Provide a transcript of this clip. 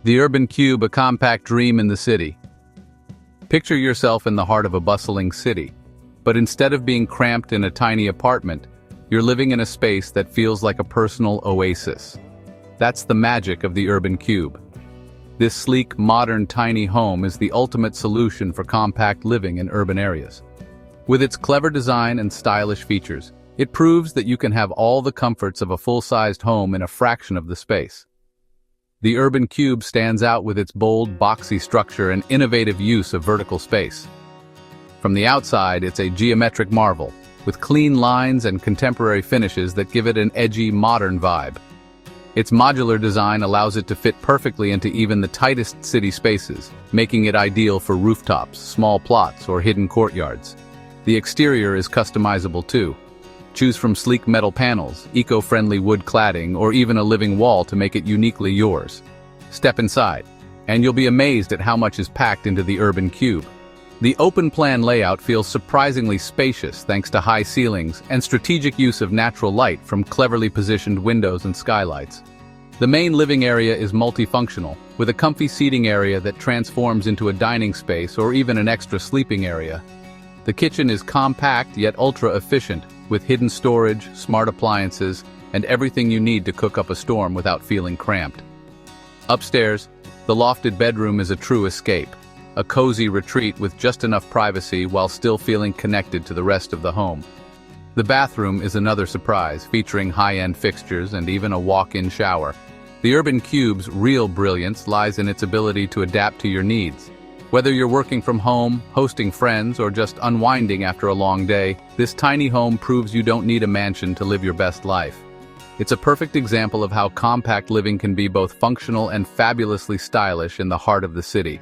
The urban cube, a compact dream in the city. Picture yourself in the heart of a bustling city, but instead of being cramped in a tiny apartment, you're living in a space that feels like a personal oasis. That's the magic of the urban cube. This sleek, modern, tiny home is the ultimate solution for compact living in urban areas. With its clever design and stylish features, it proves that you can have all the comforts of a full-sized home in a fraction of the space. The urban cube stands out with its bold, boxy structure and innovative use of vertical space. From the outside, it's a geometric marvel, with clean lines and contemporary finishes that give it an edgy, modern vibe. Its modular design allows it to fit perfectly into even the tightest city spaces, making it ideal for rooftops, small plots, or hidden courtyards. The exterior is customizable too. Choose from sleek metal panels, eco-friendly wood cladding, or even a living wall to make it uniquely yours. Step inside, and you'll be amazed at how much is packed into the urban cube. The open-plan layout feels surprisingly spacious thanks to high ceilings and strategic use of natural light from cleverly positioned windows and skylights. The main living area is multifunctional, with a comfy seating area that transforms into a dining space or even an extra sleeping area. The kitchen is compact yet ultra-efficient, with hidden storage, smart appliances, and everything you need to cook up a storm without feeling cramped. Upstairs, the lofted bedroom is a true escape, a cozy retreat with just enough privacy while still feeling connected to the rest of the home. The bathroom is another surprise, featuring high-end fixtures and even a walk-in shower. The urban cube's real brilliance lies in its ability to adapt to your needs. Whether you're working from home, hosting friends, or just unwinding after a long day, this tiny home proves you don't need a mansion to live your best life. It's a perfect example of how compact living can be both functional and fabulously stylish in the heart of the city.